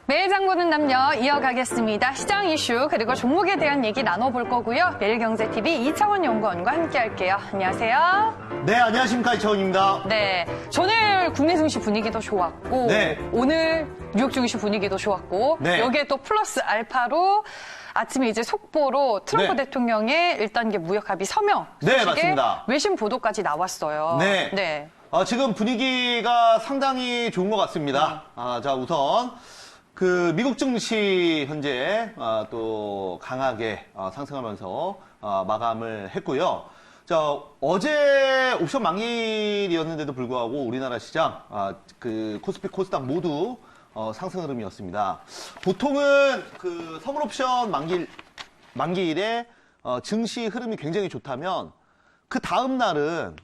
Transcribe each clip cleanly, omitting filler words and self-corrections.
매일 장 보는 남녀 이어가겠습니다. 시장 이슈 그리고 종목에 대한 얘기 나눠볼 거고요. 매일경제TV 이창원 연구원과 함께할게요. 안녕하세요. 네, 안녕하십니까. 이창원입니다. 네, 전일 국내 증시 분위기도 좋았고 네. 오늘 뉴욕 증시 분위기도 좋았고 네. 여기에 또 플러스 알파로 아침에 이제 속보로 트럼프 네. 대통령의 1단계 무역 합의 서명 네, 소식에 맞습니다. 외신 보도까지 나왔어요. 네. 지금 분위기가 상당히 좋은 것 같습니다. 자, 우선 미국 증시 현재 또 강하게 상승하면서 마감을 했고요. 자, 어제 옵션 만기일이었는데도 불구하고 우리나라 시장 코스피 코스닥 모두 상승 흐름이었습니다. 보통은 선물 옵션 만기일에 증시 흐름이 굉장히 좋다면 그 다음 날은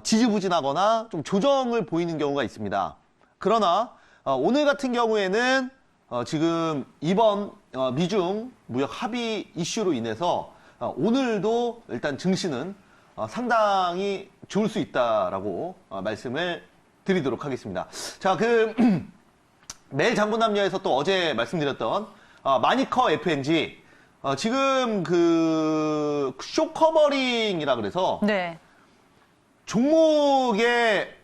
지지부진하거나 좀 조정을 보이는 경우가 있습니다. 그러나 오늘 같은 경우에는 지금 이번 미중 무역 합의 이슈로 인해서 오늘도 일단 증시는 상당히 좋을 수 있다라고 말씀을 드리도록 하겠습니다. 자, 매일 장본남녀에서 또 어제 말씀드렸던 마니커 FNG 지금 쇼커버링이라 그래서 네. 종목의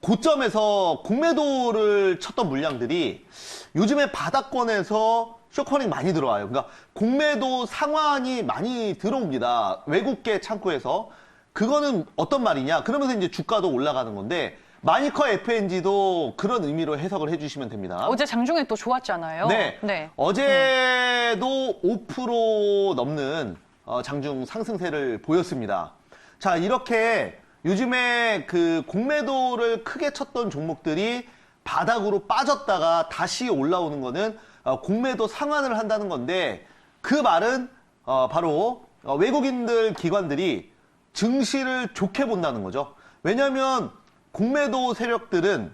고점에서 공매도를 쳤던 물량들이 요즘에 바닥권에서 쇼커링 많이 들어와요. 그러니까 공매도 상환이 많이 들어옵니다. 외국계 창구에서. 그거는 어떤 말이냐? 그러면서 이제 주가도 올라가는 건데 마니커 FNG도 그런 의미로 해석을 해주시면 됩니다. 어제 장중에 또 좋았잖아요. 네. 어제도 5% 넘는 장중 상승세를 보였습니다. 자, 이렇게 요즘에 공매도를 크게 쳤던 종목들이 바닥으로 빠졌다가 다시 올라오는 거는 공매도 상환을 한다는 건데 그 말은 바로 외국인들 기관들이 증시를 좋게 본다는 거죠. 왜냐하면 공매도 세력들은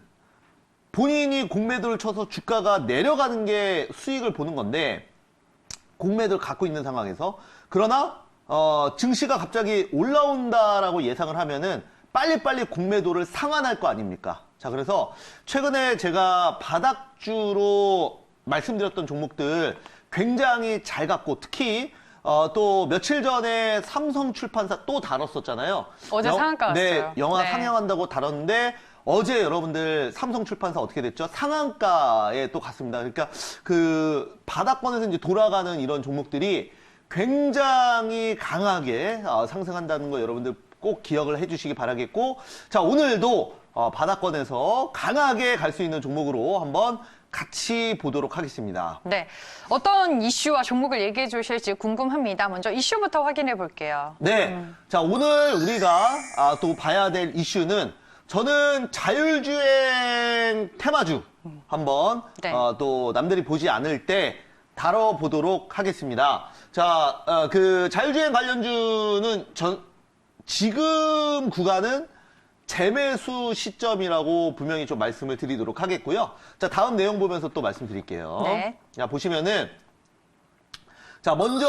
본인이 공매도를 쳐서 주가가 내려가는 게 수익을 보는 건데 공매도를 갖고 있는 상황에서 그러나 증시가 갑자기 올라온다라고 예상을 하면은 빨리빨리 공매도를 상환할 거 아닙니까? 자, 그래서 최근에 제가 바닥주로 말씀드렸던 종목들 굉장히 잘 갔고 특히 또 며칠 전에 삼성출판사 또 다뤘었잖아요. 어제 상한가 네, 왔어요. 영화 네. 상영한다고 다뤘는데 어제 여러분들 삼성출판사 어떻게 됐죠? 상한가에 또 갔습니다. 그러니까 바닥권에서 이제 돌아가는 이런 종목들이 굉장히 강하게 상승한다는 거 여러분들 꼭 기억을 해주시기 바라겠고, 자, 오늘도 바닥권에서 강하게 갈 수 있는 종목으로 한번 같이 보도록 하겠습니다. 네, 어떤 이슈와 종목을 얘기해 주실지 궁금합니다. 먼저 이슈부터 확인해 볼게요. 네, 자, 오늘 우리가 또 봐야 될 이슈는 저는 자율주행 테마주 한번 네. 또 남들이 보지 않을 때 다뤄보도록 하겠습니다. 자, 자율주행 관련주는 지금 구간은 재매수 시점이라고 분명히 좀 말씀을 드리도록 하겠고요. 자, 다음 내용 보면서 또 말씀드릴게요. 네. 자, 보시면은, 자, 먼저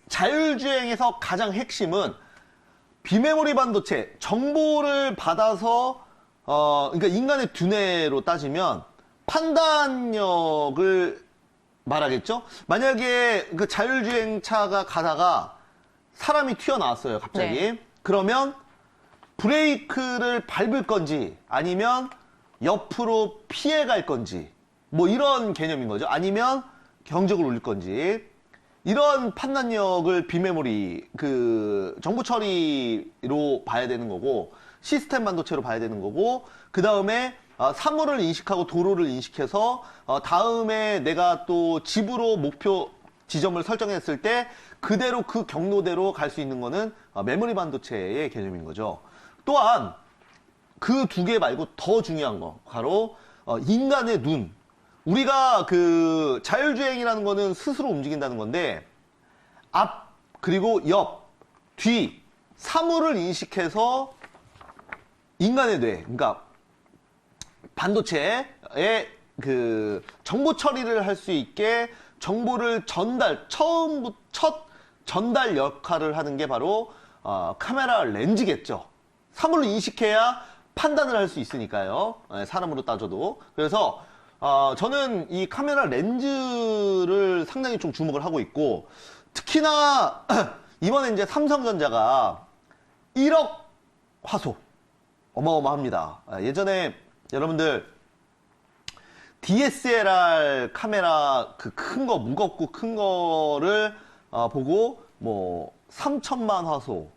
자율주행에서 가장 핵심은 비메모리 반도체, 정보를 받아서, 그러니까 인간의 두뇌로 따지면 판단력을 말하겠죠? 만약에 자율주행차가 가다가 사람이 튀어나왔어요, 갑자기. 네. 그러면 브레이크를 밟을 건지 아니면 옆으로 피해갈 건지 뭐 이런 개념인 거죠. 아니면 경적을 울릴 건지 이런 판단력을 비메모리 정보 처리로 봐야 되는 거고 시스템 반도체로 봐야 되는 거고 그 다음에 사물을 인식하고 도로를 인식해서 다음에 내가 또 집으로 목표 지점을 설정했을 때 그대로 그 경로대로 갈 수 있는 거는 메모리 반도체의 개념인 거죠. 또한 그 두 개 말고 더 중요한 거 바로 인간의 눈. 우리가 자율주행이라는 거는 스스로 움직인다는 건데 앞 그리고 옆, 뒤 사물을 인식해서 인간의 뇌, 그러니까 반도체의 정보 처리를 할 수 있게 정보를 첫 전달 역할을 하는 게 바로 카메라 렌즈겠죠. 사물을 인식해야 판단을 할 수 있으니까요. 사람으로 따져도. 그래서 저는 이 카메라 렌즈를 상당히 좀 주목을 하고 있고, 특히나 이번에 이제 삼성전자가 1억 화소 어마어마합니다. 예전에 여러분들 DSLR 카메라 그 큰 거, 무겁고 큰 거를 보고 뭐 3천만 화소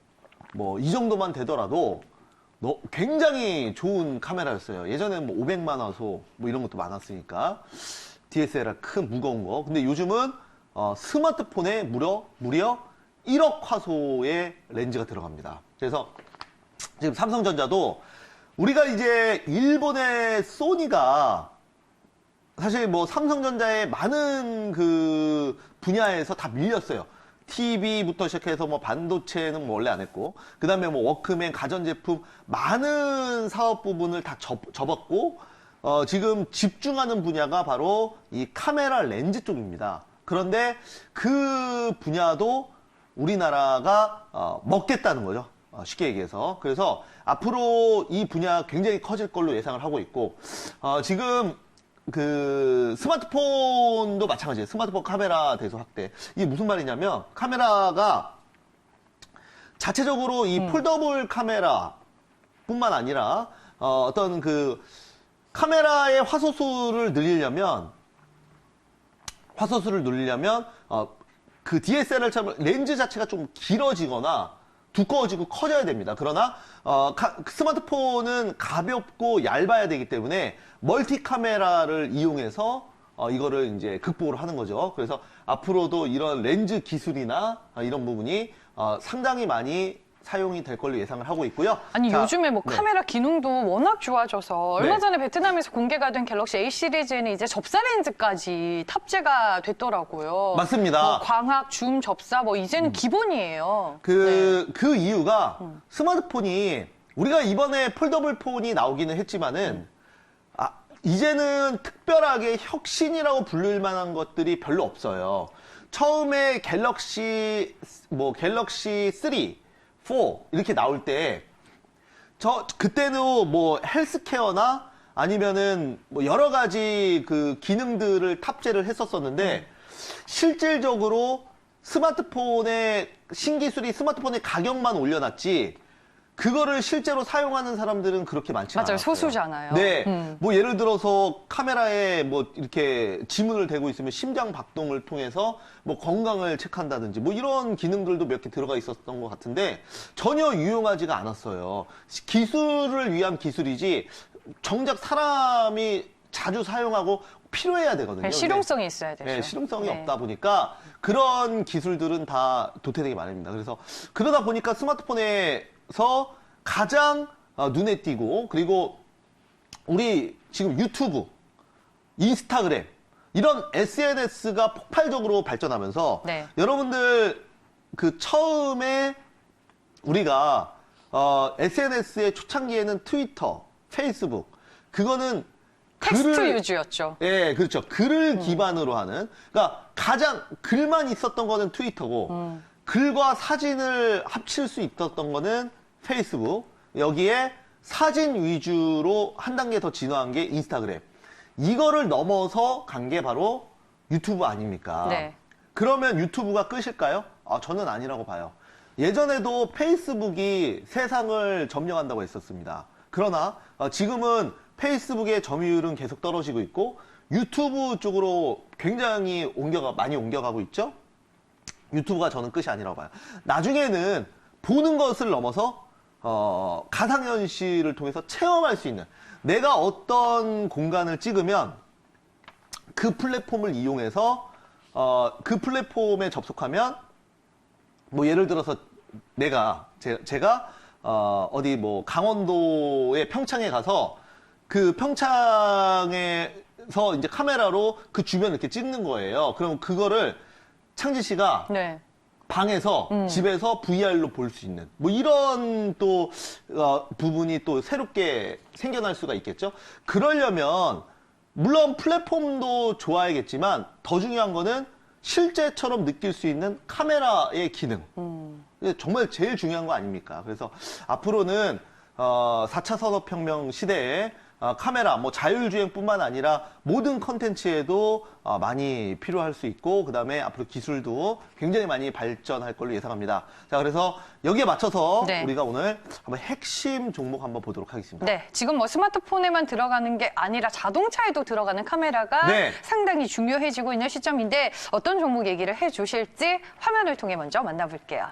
뭐 이 정도만 되더라도 굉장히 좋은 카메라였어요. 예전에는 뭐 500만 화소 뭐 이런 것도 많았으니까 DSLR 큰 무거운 거. 근데 요즘은 스마트폰에 무려 1억 화소의 렌즈가 들어갑니다. 그래서 지금 삼성전자도 우리가 이제 일본의 소니가 사실 뭐 삼성전자의 많은 그 분야에서 다 밀렸어요. TV부터 시작해서 뭐 반도체는 뭐 원래 안 했고, 그 다음에 뭐 워크맨, 가전제품, 많은 사업 부분을 다 접었고, 지금 집중하는 분야가 바로 이 카메라 렌즈 쪽입니다. 그런데 그 분야도 우리나라가 먹겠다는 거죠. 쉽게 얘기해서. 그래서 앞으로 이 분야 굉장히 커질 걸로 예상을 하고 있고, 지금 그 스마트폰도 마찬가지예요. 스마트폰 카메라 대수 확대. 이게 무슨 말이냐면 카메라가 자체적으로 이 폴더블 카메라 뿐만 아니라 어떤 그 카메라의 화소수를 늘리려면 그 DSLR처럼 렌즈 자체가 좀 길어지거나 두꺼워지고 커져야 됩니다. 그러나 스마트폰은 가볍고 얇아야 되기 때문에 멀티 카메라를 이용해서 이거를 이제 극복을 하는 거죠. 그래서 앞으로도 이런 렌즈 기술이나 이런 부분이 상당히 많이 사용이 될 걸로 예상을 하고 있고요. 아니 자, 요즘에 뭐 네. 카메라 기능도 워낙 좋아져서 얼마 네. 전에 베트남에서 공개가 된 갤럭시 A 시리즈는 이제 접사 렌즈까지 탑재가 됐더라고요. 맞습니다. 뭐 광학, 줌, 접사 뭐 이제는 기본이에요. 그 이유가 스마트폰이 우리가 이번에 폴더블 폰이 나오기는 했지만은 이제는 특별하게 혁신이라고 부를 만한 것들이 별로 없어요. 처음에 갤럭시 3, 4 이렇게 나올 때 그때도 뭐 헬스케어나 아니면은 뭐 여러 가지 그 기능들을 탑재를 했었었는데 실질적으로 스마트폰의 신기술이 스마트폰의 가격만 올려놨지 그거를 실제로 사용하는 사람들은 그렇게 많지 않아요. 맞아요. 소수잖아요. 네. 뭐 예를 들어서 카메라에 뭐 이렇게 지문을 대고 있으면 심장 박동을 통해서 뭐 건강을 체크한다든지 뭐 이런 기능들도 몇 개 들어가 있었던 것 같은데 전혀 유용하지가 않았어요. 기술을 위한 기술이지 정작 사람이 자주 사용하고 필요해야 되거든요. 네, 실용성이 있어야 되죠. 네, 실용성이 네. 없다 보니까 그런 기술들은 다 도태되기 마련입니다. 그래서 그러다 보니까 스마트폰에서 가장 눈에 띄고 그리고 우리 지금 유튜브, 인스타그램 이런 SNS가 폭발적으로 발전하면서 네. 여러분들 그 처음에 우리가 SNS의 초창기에는 트위터, 페이스북 그거는 텍스트 위주였죠. 예, 그렇죠. 글을 기반으로 하는. 그러니까 가장 글만 있었던 거는 트위터고, 글과 사진을 합칠 수 있었던 거는 페이스북. 여기에 사진 위주로 한 단계 더 진화한 게 인스타그램. 이거를 넘어서 간 게 바로 유튜브 아닙니까? 네. 그러면 유튜브가 끝일까요? 저는 아니라고 봐요. 예전에도 페이스북이 세상을 점령한다고 했었습니다. 그러나 지금은 페이스북의 점유율은 계속 떨어지고 있고 유튜브 쪽으로 굉장히 많이 옮겨가고 있죠. 유튜브가 저는 끝이 아니라고 봐요. 나중에는 보는 것을 넘어서 가상현실을 통해서 체험할 수 있는 내가 어떤 공간을 찍으면 그 플랫폼을 이용해서 그 플랫폼에 접속하면 뭐 예를 들어서 제가 어디 뭐 강원도의 평창에 가서 그 평창에서 이제 카메라로 그 주변을 이렇게 찍는 거예요. 그럼 그거를 창진 씨가 네. 방에서 집에서 VR로 볼 수 있는 뭐 이런 또 부분이 또 새롭게 생겨날 수가 있겠죠. 그러려면 물론 플랫폼도 좋아야겠지만 더 중요한 거는 실제처럼 느낄 수 있는 카메라의 기능. 정말 제일 중요한 거 아닙니까? 그래서 앞으로는 4차 산업혁명 시대에 카메라, 뭐 자율주행뿐만 아니라 모든 컨텐츠에도 많이 필요할 수 있고, 그 다음에 앞으로 기술도 굉장히 많이 발전할 걸로 예상합니다. 자, 그래서 여기에 맞춰서 네. 우리가 오늘 한번 핵심 종목 한번 보도록 하겠습니다. 네, 지금 뭐 스마트폰에만 들어가는 게 아니라 자동차에도 들어가는 카메라가 네. 상당히 중요해지고 있는 시점인데 어떤 종목 얘기를 해주실지 화면을 통해 먼저 만나볼게요.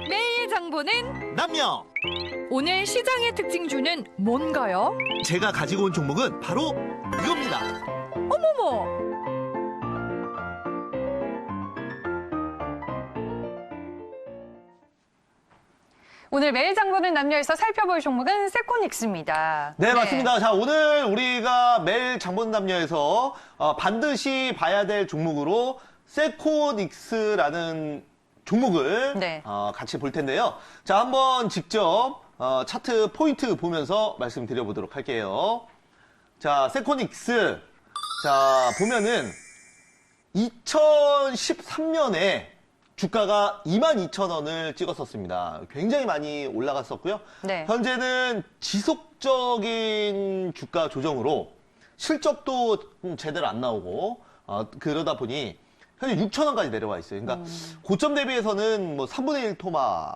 매일 장보는 남녀! 오늘 시장의 특징주는 뭔가요? 제가 가지고 온 종목은 바로 이겁니다. 어머머! 오늘 매일 장보는 남녀에서 살펴볼 종목은 세코닉스입니다. 네, 맞습니다. 자, 오늘 우리가 매일 장본 남녀에서 반드시 봐야 될 종목으로 세코닉스라는 종목을 네. 같이 볼 텐데요. 자, 한번 직접 차트 포인트 보면서 말씀드려보도록 할게요. 자, 세코닉스. 자, 보면은 2013년에 주가가 22,000원을 찍었었습니다. 굉장히 많이 올라갔었고요. 네. 현재는 지속적인 주가 조정으로 실적도 제대로 안 나오고 그러다 보니 현재 6,000원까지 내려와 있어요. 그러니까 고점 대비해서는 뭐 3분의 1 토마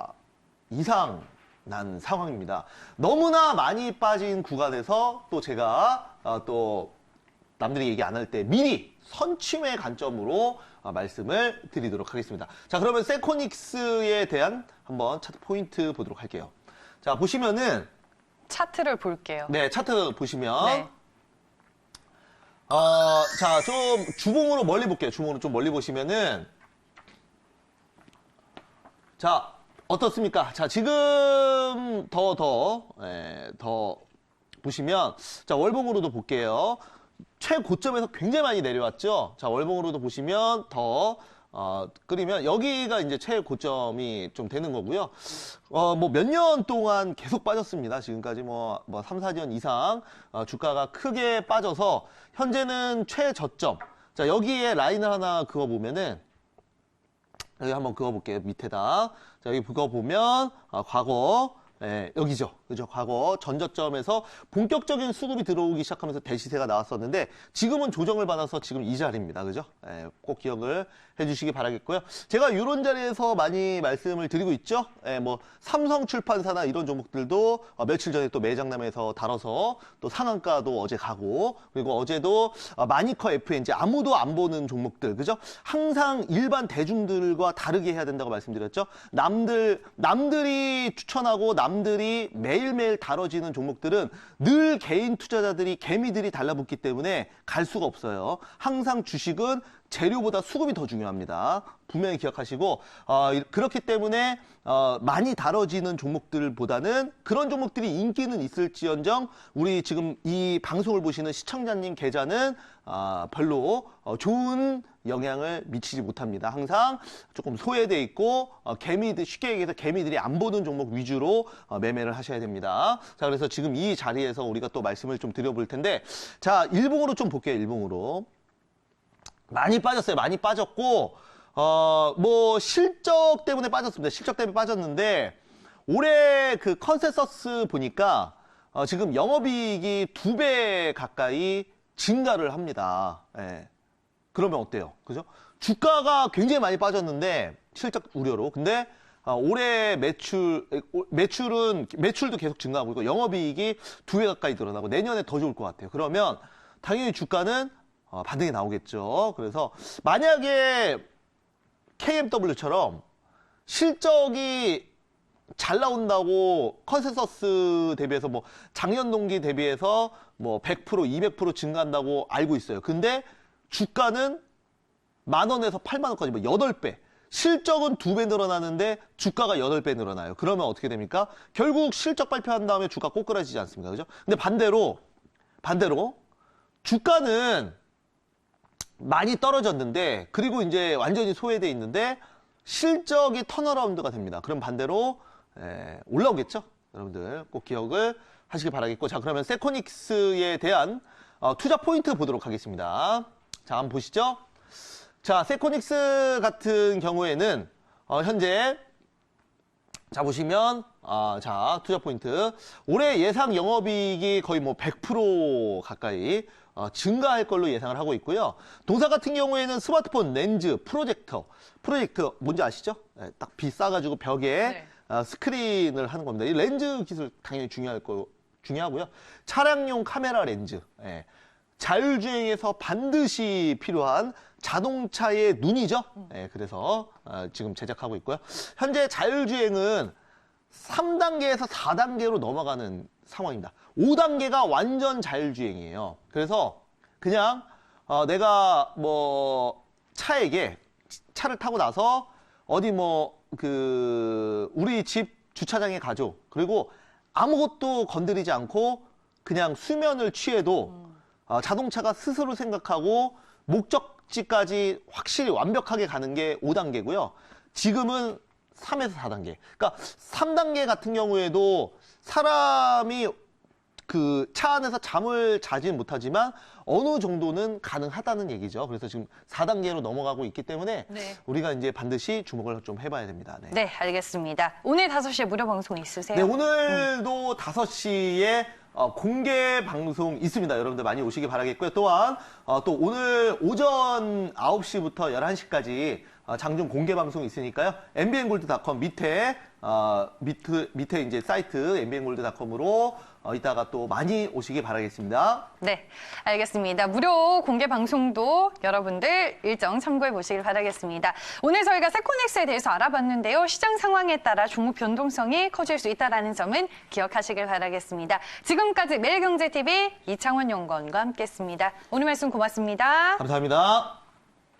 이상 난 상황입니다. 너무나 많이 빠진 구간에서 또 제가 또 남들이 얘기 안 할 때 미리 선취매 관점으로 말씀을 드리도록 하겠습니다. 자, 그러면 세코닉스에 대한 한번 차트 포인트 보도록 할게요. 자, 보시면은 차트를 볼게요. 네, 차트 보시면 네. 자, 좀 주봉으로 멀리 볼게요. 주봉으로 좀 멀리 보시면은 자, 어떻습니까? 자, 지금 더 보시면 자, 월봉으로도 볼게요. 최고점에서 굉장히 많이 내려왔죠. 자, 월봉으로도 보시면 더 끓이면 여기가 이제 최고점이 좀 되는 거고요. 뭐 몇 년 동안 계속 빠졌습니다. 지금까지 뭐 3, 4년 이상 주가가 크게 빠져서 현재는 최저점. 자, 여기에 라인을 하나 그어 보면은 여기 한번 그어 볼게요. 밑에다. 자, 여기 그어 보면 과거 여기죠. 그죠? 과거 전저점에서 본격적인 수급이 들어오기 시작하면서 대시세가 나왔었는데 지금은 조정을 받아서 지금 이 자리입니다. 그죠? 꼭 기억을 해주시기 바라겠고요. 제가 이런 자리에서 많이 말씀을 드리고 있죠. 뭐 삼성출판사나 이런 종목들도 며칠 전에 또 매장남에서 다뤄서 또 상한가도 어제 가고 그리고 어제도 마니커 FNG 아무도 안 보는 종목들 그죠? 항상 일반 대중들과 다르게 해야 된다고 말씀드렸죠. 남들이 추천하고 남들이 매일매일 다뤄지는 종목들은 늘 개인 투자자들이 개미들이 달라붙기 때문에 갈 수가 없어요. 항상 주식은 재료보다 수급이 더 중요합니다. 분명히 기억하시고 그렇기 때문에 많이 다뤄지는 종목들보다는 그런 종목들이 인기는 있을지언정 우리 지금 이 방송을 보시는 시청자님 계좌는 별로 좋은 영향을 미치지 못합니다. 항상 조금 소외돼 있고 개미들 쉽게 얘기해서 개미들이 안 보는 종목 위주로 매매를 하셔야 됩니다. 자, 그래서 지금 이 자리에서 우리가 또 말씀을 좀 드려볼 텐데 자, 일봉으로 좀 볼게요. 일봉으로. 많이 빠졌어요. 많이 빠졌고 뭐 실적 때문에 빠졌습니다. 실적 때문에 빠졌는데 올해 그 컨센서스 보니까 지금 영업이익이 2배 가까이 증가를 합니다. 그러면 어때요? 그죠? 주가가 굉장히 많이 빠졌는데 실적 우려로. 근데 올해 매출도 계속 증가하고 있고 영업이익이 2배 가까이 늘어나고 내년에 더 좋을 것 같아요. 그러면 당연히 주가는 반등이 나오겠죠. 그래서 만약에 KMW처럼 실적이 잘 나온다고 컨센서스 대비해서 뭐 작년 동기 대비해서 뭐 100%, 200% 증가한다고 알고 있어요. 근데 주가는 10,000원에서 80,000원까지 뭐 8배. 실적은 2배 늘어나는데 주가가 8배 늘어나요. 그러면 어떻게 됩니까? 결국 실적 발표한 다음에 주가 꼬꾸라지지 않습니까? 그죠? 근데 반대로 주가는 많이 떨어졌는데 그리고 이제 완전히 소외돼 있는데 실적이 턴어라운드가 됩니다. 그럼 반대로 올라오겠죠? 여러분들 꼭 기억을 하시기 바라겠고 자, 그러면 세코닉스에 대한 투자 포인트 보도록 하겠습니다. 자, 한번 보시죠. 자, 세코닉스 같은 경우에는 현재 자, 보시면 자, 투자 포인트. 올해 예상 영업이익이 거의 뭐 100% 가까이 증가할 걸로 예상을 하고 있고요. 동사 같은 경우에는 스마트폰 렌즈, 프로젝터 뭔지 아시죠? 네, 딱 비싸가지고 벽에 스크린을 하는 겁니다. 이 렌즈 기술 당연히 중요하고요. 차량용 카메라 렌즈, 자율주행에서 반드시 필요한 자동차의 눈이죠. 그래서 지금 제작하고 있고요. 현재 자율주행은 3단계에서 4단계로 넘어가는 상황입니다. 5단계가 완전 자율주행이에요. 그래서 그냥 내가 뭐 차를 타고 나서 어디 우리 집 주차장에 가죠. 그리고 아무것도 건드리지 않고 그냥 수면을 취해도 자동차가 스스로 생각하고 목적지까지 확실히 완벽하게 가는 게 5단계고요. 지금은 3에서 4단계. 그러니까 3단계 같은 경우에도 사람이 그 차 안에서 잠을 자지는 못하지만 어느 정도는 가능하다는 얘기죠. 그래서 지금 4단계로 넘어가고 있기 때문에 우리가 이제 반드시 주목을 좀 해봐야 됩니다. 네, 알겠습니다. 오늘 5시에 무료 방송 있으세요? 네, 오늘도 5시에 공개 방송 있습니다. 여러분들 많이 오시기 바라겠고요. 또한 또 오늘 오전 9시부터 11시까지 장중 공개 방송이 있으니까요. mbngol드.com 밑에 이제 사이트 mbngol드.com으로 이따가 또 많이 오시기 바라겠습니다. 네, 알겠습니다. 무료 공개 방송도 여러분들 일정 참고해 보시길 바라겠습니다. 오늘 저희가 세코넥스에 대해서 알아봤는데요. 시장 상황에 따라 종목 변동성이 커질 수 있다는 점은 기억하시길 바라겠습니다. 지금까지 매일경제TV 이창원 연구원과 함께했습니다. 오늘 말씀 고맙습니다. 감사합니다.